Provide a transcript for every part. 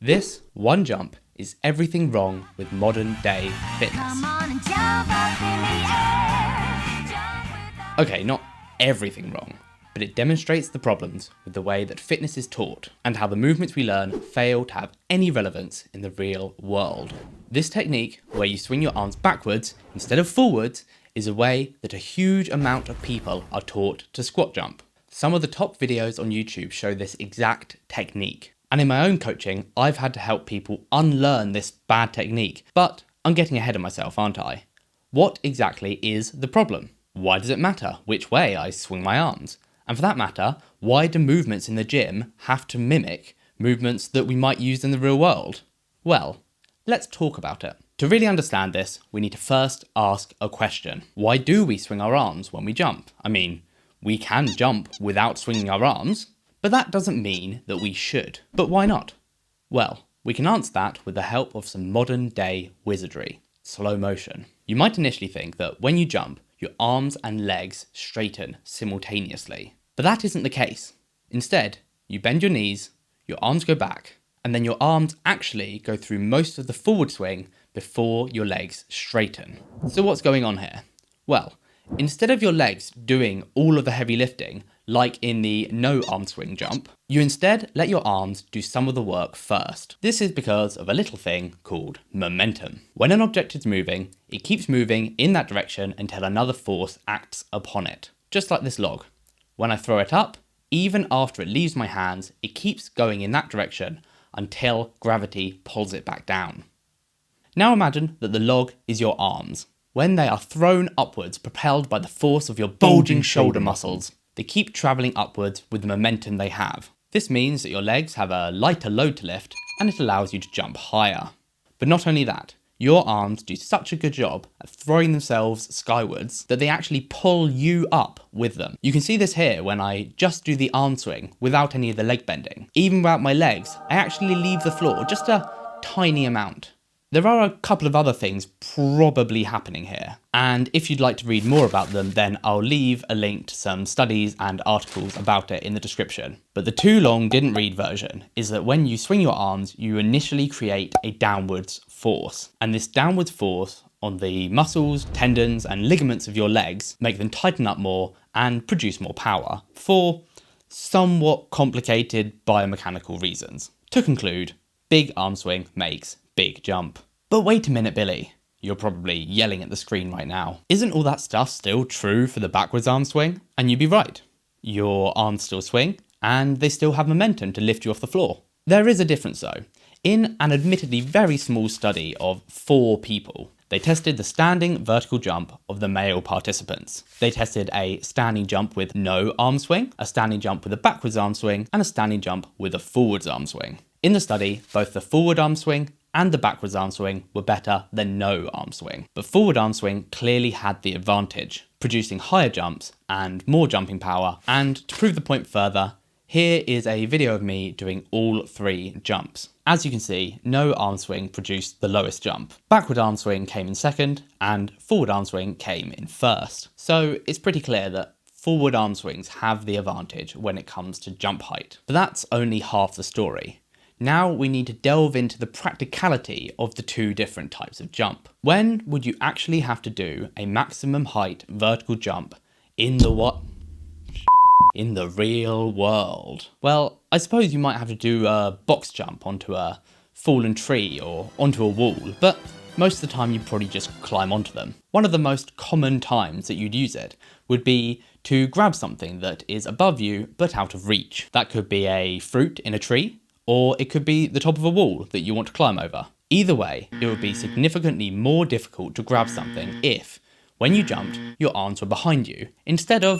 This one jump is everything wrong with modern day fitness. Okay, not everything wrong, but it demonstrates the problems with the way that fitness is taught and how the movements we learn fail to have any relevance in the real world. This technique, where you swing your arms backwards instead of forwards, is a way that a huge amount of people are taught to squat jump. Some of the top videos on YouTube show this exact technique. And in my own coaching, I've had to help people unlearn this bad technique. But I'm getting ahead of myself, aren't I? What exactly is the problem? Why does it matter which way I swing my arms? And for that matter, why do movements in the gym have to mimic movements that we might use in the real world? Well, let's talk about it. To really understand this, we need to first ask a question. Why do we swing our arms when we jump? I mean, we can jump without swinging our arms, but that doesn't mean that we should. But why not? Well, we can answer that with the help of some modern day wizardry, slow motion. You might initially think that when you jump, your arms and legs straighten simultaneously. But that isn't the case. Instead, you bend your knees, your arms go back, and then your arms actually go through most of the forward swing before your legs straighten. So what's going on here? Well, instead of your legs doing all of the heavy lifting, like in the no arm swing jump, you instead let your arms do some of the work first. This is because of a little thing called momentum. When an object is moving, it keeps moving in that direction until another force acts upon it. Just like this log. When I throw it up, even after it leaves my hands, it keeps going in that direction until gravity pulls it back down. Now imagine that the log is your arms. When they are thrown upwards, propelled by the force of your bulging shoulder muscles, they keep travelling upwards with the momentum they have. This means that your legs have a lighter load to lift, and it allows you to jump higher. But not only that, your arms do such a good job at throwing themselves skywards that they actually pull you up with them. You can see this here when I just do the arm swing without any of the leg bending. Even without my legs, I actually leave the floor just a tiny amount. There are a couple of other things probably happening here, and if you'd like to read more about them, then I'll leave a link to some studies and articles about it in the description. But the too long didn't read version is that when you swing your arms, you initially create a downwards force, and this downwards force on the muscles, tendons and ligaments of your legs make them tighten up more and produce more power for somewhat complicated biomechanical reasons. To conclude, big arm swing makes big jump. But wait a minute, Billy. You're probably yelling at the screen right now. Isn't all that stuff still true for the backwards arm swing? And you'd be right. Your arms still swing, and they still have momentum to lift you off the floor. There is a difference though. In an admittedly very small study of 4 people, they tested the standing vertical jump of the male participants. They tested a standing jump with no arm swing, a standing jump with a backwards arm swing, and a standing jump with a forwards arm swing. In the study, both the forward arm swing and the backwards arm swing were better than no arm swing. But forward arm swing clearly had the advantage, producing higher jumps and more jumping power. And to prove the point further, here is a video of me doing all 3 jumps. As you can see, no arm swing produced the lowest jump. Backward arm swing came in second, and forward arm swing came in first. So it's pretty clear that forward arm swings have the advantage when it comes to jump height. But that's only half the story. Now we need to delve into the practicality of the 2 different types of jump. When would you actually have to do a maximum height vertical jump in the what? In the real world? Well, I suppose you might have to do a box jump onto a fallen tree or onto a wall, but most of the time you'd probably just climb onto them. One of the most common times that you'd use it would be to grab something that is above you but out of reach. That could be a fruit in a tree, or it could be the top of a wall that you want to climb over. Either way, it would be significantly more difficult to grab something if, when you jumped, your arms were behind you, instead of,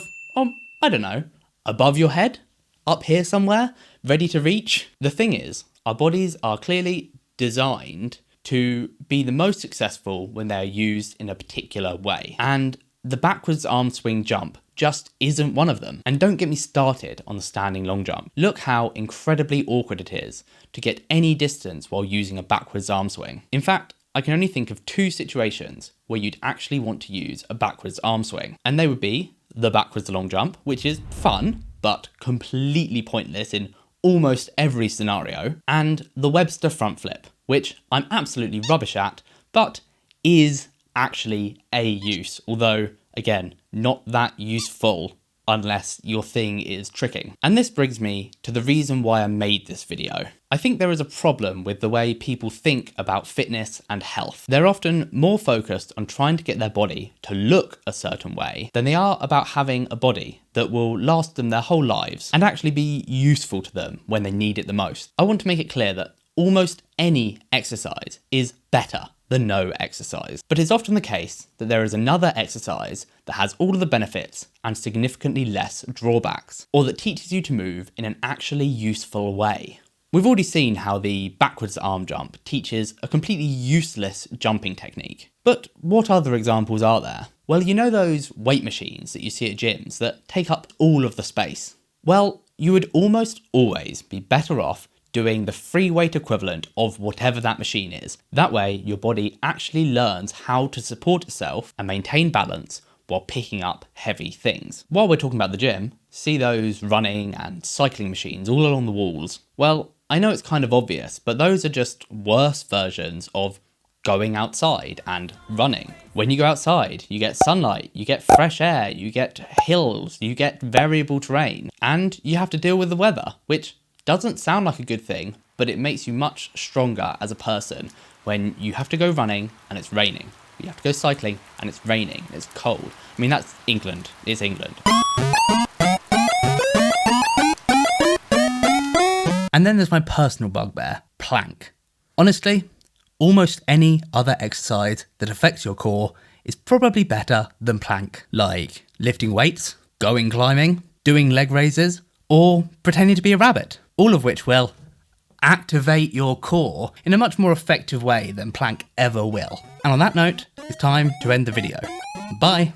I don't know, above your head? Up here somewhere? Ready to reach? The thing is, our bodies are clearly designed to be the most successful when they're used in a particular way. And the backwards arm swing jump just isn't one of them. And don't get me started on the standing long jump. Look how incredibly awkward it is to get any distance while using a backwards arm swing. In fact, I can only think of 2 situations where you'd actually want to use a backwards arm swing. And they would be the backwards long jump, which is fun, but completely pointless in almost every scenario, and the Webster front flip, which I'm absolutely rubbish at, but is actually a use, although, again, not that useful unless your thing is tricking. And this brings me to the reason why I made this video. I think there is a problem with the way people think about fitness and health. They're often more focused on trying to get their body to look a certain way than they are about having a body that will last them their whole lives and actually be useful to them when they need it the most. I want to make it clear that almost any exercise is better than no exercise. But it's often the case that there is another exercise that has all of the benefits and significantly less drawbacks, or that teaches you to move in an actually useful way. We've already seen how the backwards arm jump teaches a completely useless jumping technique. But what other examples are there? Well, you know those weight machines that you see at gyms that take up all of the space? Well, you would almost always be better off doing the free weight equivalent of whatever that machine is. That way, your body actually learns how to support itself and maintain balance while picking up heavy things. While we're talking about the gym, see those running and cycling machines all along the walls? Well, I know it's kind of obvious, but those are just worse versions of going outside and running. When you go outside, you get sunlight, you get fresh air, you get hills, you get variable terrain, and you have to deal with the weather, which doesn't sound like a good thing, but it makes you much stronger as a person when you have to go running and it's raining. You have to go cycling and it's raining, it's cold. I mean, that's England. It's England. And then there's my personal bugbear, plank. Honestly, almost any other exercise that affects your core is probably better than plank. Like lifting weights, going climbing, doing leg raises, or pretending to be a rabbit. All of which will activate your core in a much more effective way than plank ever will. And on that note, it's time to end the video. Bye.